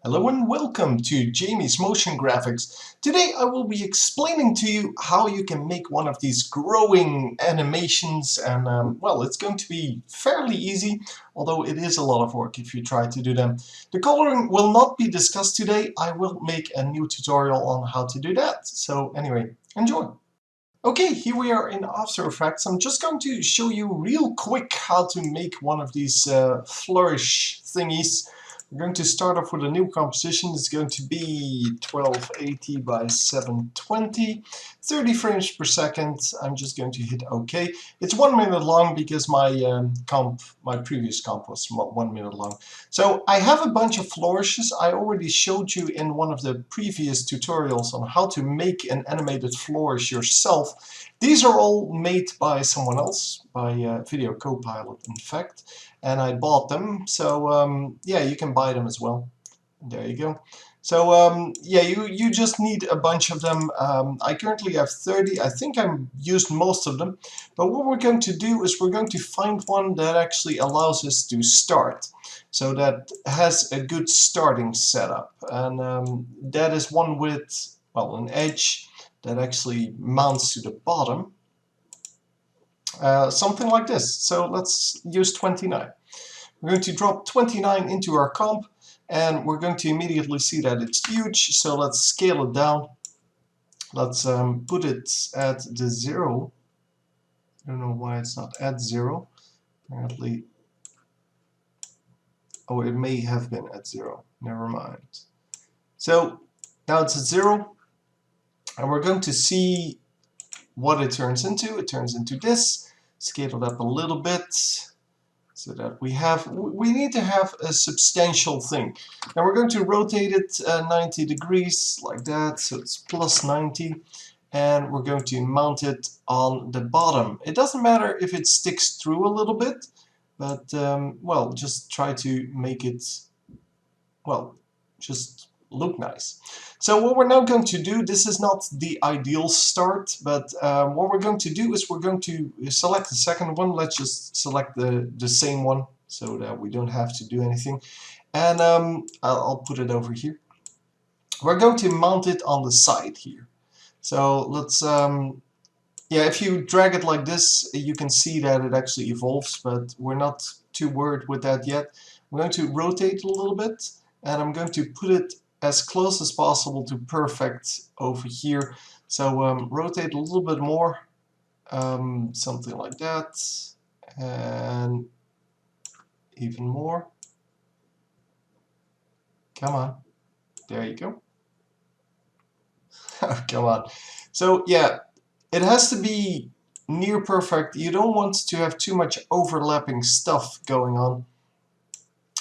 Hello and welcome to Jamie's Motion Graphics. Today I will be explaining to you how you can make one of these growing animations, and well, it's going to be fairly easy, although it is a lot of work if you try to do them. The coloring will not be discussed today. I will make a new tutorial on how to do that. So anyway, enjoy. Okay, here we are in After Effects. I'm just going to show you real quick how to make one of these flourish thingies. We're going to start off with a new composition. It's going to be 1280 by 720, 30 frames per second. I'm just going to hit OK. It's 1 minute long because my previous comp was 1 minute long. So I have a bunch of flourishes. I already showed you in one of the previous tutorials on how to make an animated flourish yourself. These are all made by someone else, by Video Copilot in fact, and I bought them, so yeah, you can buy them as well. There you go. So yeah, you just need a bunch of them. I currently have 30. I think I've used most of them, but what we're going to do is we're going to find one that actually allows us to start, so that has a good starting setup, and that is one with, well, an edge that actually mounts to the bottom. Something like this. So let's use 29. We're going to drop 29 into our comp, and we're going to immediately see that it's huge. So let's scale it down. Let's put it at the 0. I don't know why it's not at 0. Apparently, oh, it may have been at 0. Never mind. So now it's at 0, and we're going to see what it turns into. It turns into this. Scale it up a little bit so that we need to have a substantial thing. Now we're going to rotate it 90 degrees like that, so it's plus 90, and we're going to mount it on the bottom. It doesn't matter if it sticks through a little bit, but well, just try to make it, well, just look nice. So what we're now going to do, this is not the ideal start, but what we're going to do is we're going to select the second one. Let's just select the same one so that we don't have to do anything. And I'll put it over here. We're going to mount it on the side here. So let's, yeah, if you drag it like this, you can see that it actually evolves, but we're not too worried with that yet. I'm going to rotate a little bit, and I'm going to put it as close as possible to perfect over here. So rotate a little bit more, something like that, and even more. Come on, there you go. Come on. So yeah, it has to be near perfect. You don't want to have too much overlapping stuff going on.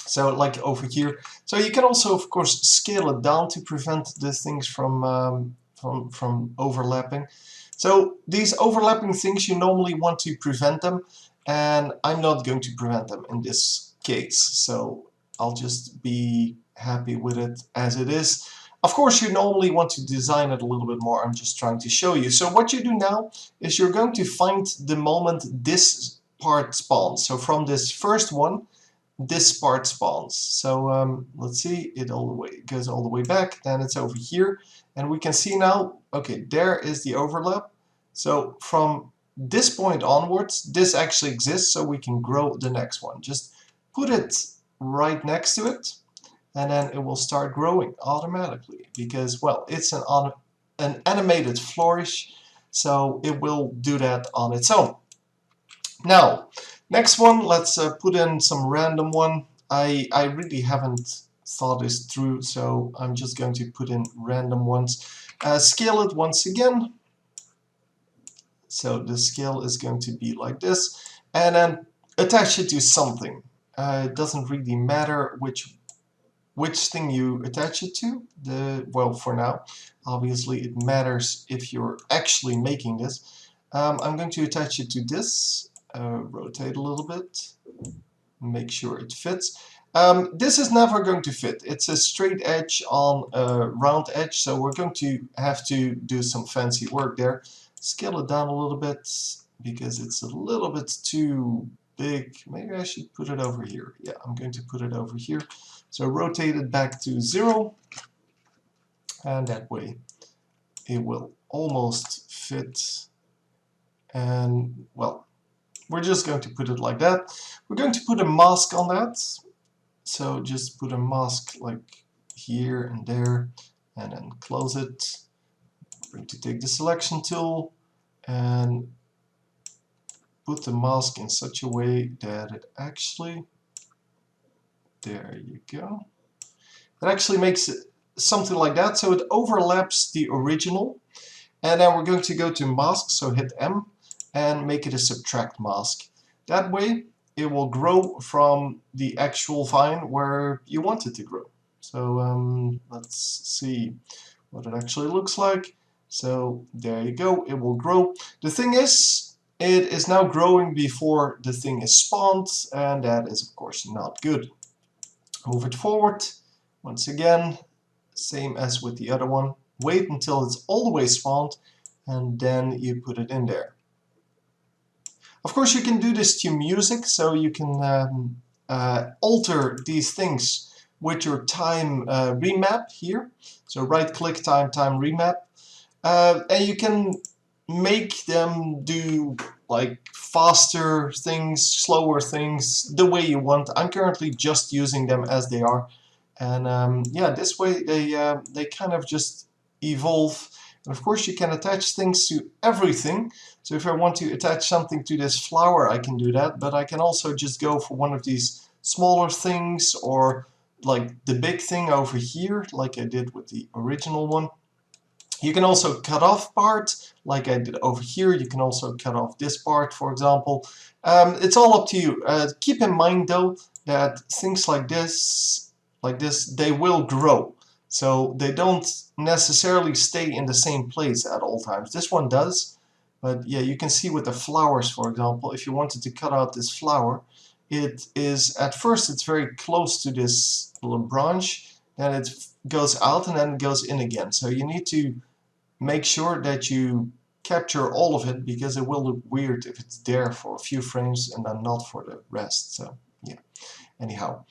So like over here. So you can also, of course, scale it down to prevent the things from overlapping. So these overlapping things, you normally want to prevent them, and I'm not going to prevent them in this case. So I'll just be happy with it as it is. Of course, you normally want to design it a little bit more. I'm just trying to show you. So what you do now is you're going to find the moment this part spawns. So from this first one, this part spawns. So let's see, it goes all the way back, then it's over here, and we can see now, okay, there is the overlap. So from this point onwards, this actually exists, so we can grow the next one. Just put it right next to it, and then it will start growing automatically because, well, it's an animated flourish, so it will do that on its own. Now, next one, let's put in some random one. I really haven't thought this through, so I'm just going to put in random ones. Scale it once again. So the scale is going to be like this, and then attach it to something. It doesn't really matter which thing you attach it to. Well, for now, obviously it matters if you're actually making this. I'm going to attach it to this. Rotate a little bit, make sure it fits. This is never going to fit. It's a straight edge on a round edge, so we're going to have to do some fancy work there. Scale it down a little bit because it's a little bit too big. Maybe I should put it over here. Yeah, I'm going to put it over here. So rotate it back to 0, and that way it will almost fit. And well, we're just going to put it like that. We're going to put a mask on that. So just put a mask like here and there, and then close it. We're going to take the selection tool and put the mask in such a way that it actually, there you go. It actually makes it something like that, so it overlaps the original. And then we're going to go to mask, so hit M, and make it a subtract mask. That way it will grow from the actual vine where you want it to grow. So let's see what it actually looks like. So there you go, it will grow. The thing is, it is now growing before the thing is spawned, and that is of course not good. Move it forward. Once again, same as with the other one. Wait until it's all the way spawned, and then you put it in there. Of course, you can do this to music, so you can alter these things with your time remap here. So right-click time remap, and you can make them do like faster things, slower things, the way you want. I'm currently just using them as they are, and yeah, this way they kind of just evolve. And of course, you can attach things to everything. So if I want to attach something to this flower, I can do that, but I can also just go for one of these smaller things, or like the big thing over here, like I did with the original one. You can also cut off parts, like I did over here. You can also cut off this part, for example. It's all up to you. Keep in mind, though, that things like this, they will grow. So they don't necessarily stay in the same place at all times. This one does, but yeah, you can see with the flowers, for example, if you wanted to cut out this flower, it is, at first it's very close to this little branch, then it goes out and then it goes in again. So you need to make sure that you capture all of it, because it will look weird if it's there for a few frames and then not for the rest. So yeah, anyhow.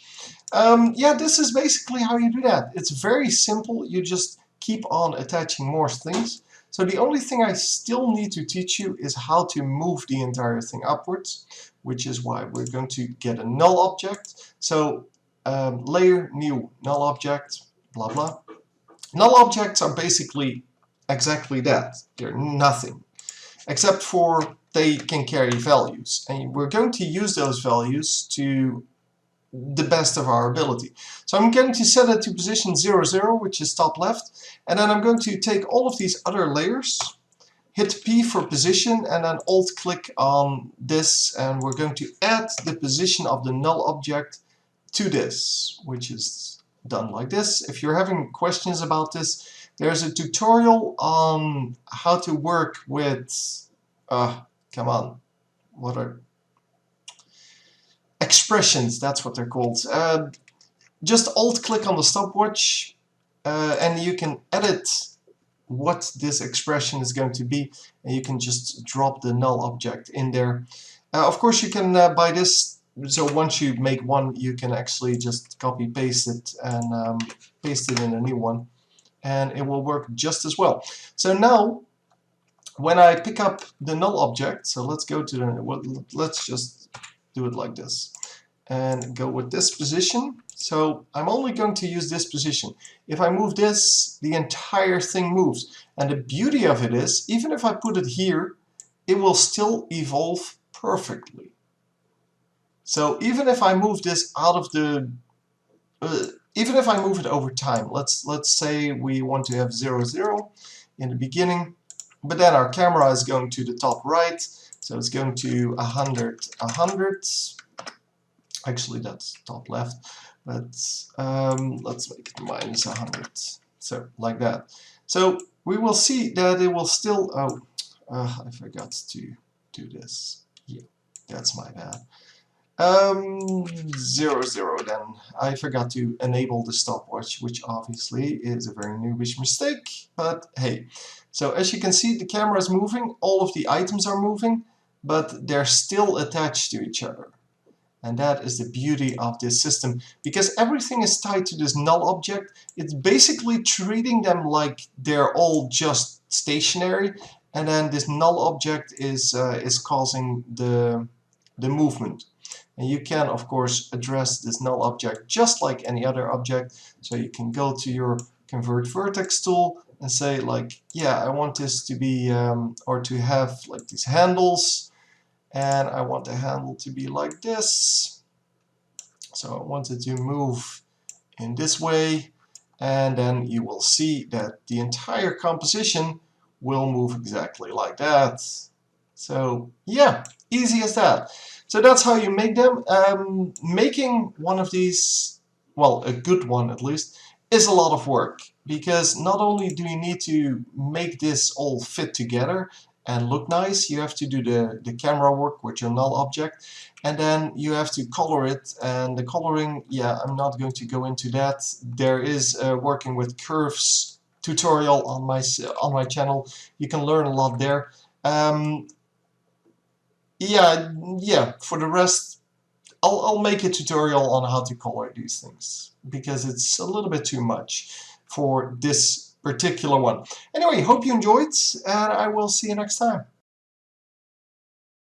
Yeah, this is basically how you do that. It's very simple. You just keep on attaching more things. So the only thing I still need to teach you is how to move the entire thing upwards, which is why we're going to get a null object. So layer, new, null object, blah blah. Null objects are basically exactly that. They're nothing, except for they can carry values. And we're going to use those values to the best of our ability. So I'm going to set it to position 0, 0, which is top left, and then I'm going to take all of these other layers, hit P for position, and then alt click on this, and we're going to add the position of the null object to this, which is done like this. If you're having questions about this, there's a tutorial on how to work with come on, what are expressions, that's what they're called. Just alt click on the stopwatch, and you can edit what this expression is going to be, and you can just drop the null object in there. Of course, you can by this, so once you make one, you can actually just copy paste it and paste it in a new one, and it will work just as well. So now when I pick up the null object, so let's go to the, let's just do it like this and go with this position. So I'm only going to use this position. If I move this, the entire thing moves. And the beauty of it is, even if I put it here, it will still evolve perfectly. So even if I move this out of the, even if I move it over time, let's say we want to have 0, 0 in the beginning, but then our camera is going to the top right, so it's going to 100, 100. Actually, that's top left, but let's make it minus 100. So like that. So we will see that it will still. Oh, I forgot to do this. Yeah, that's my bad. 0, 0. Then I forgot to enable the stopwatch, which obviously is a very noobish mistake. But hey, so as you can see, the camera is moving. All of the items are moving, but they're still attached to each other. And that is the beauty of this system. Because everything is tied to this null object, it's basically treating them like they're all just stationary. And then this null object is causing the movement. And you can, of course, address this null object just like any other object. So you can go to your Convert Vertex tool and say, like, yeah, I want this to be, or to have like these handles. And I want the handle to be like this. So I want it to move in this way. And then you will see that the entire composition will move exactly like that. So yeah, easy as that. So that's how you make them. Making one of these, well, a good one at least, is a lot of work, because not only do you need to make this all fit together and look nice, you have to do the camera work with your null object, and then you have to color it. And the coloring, yeah, I'm not going to go into that. There is working with curves tutorial on my channel. You can learn a lot there. Yeah, for the rest, I'll make a tutorial on how to color these things, because it's a little bit too much for this particular one. Anyway, hope you enjoyed, and I will see you next time.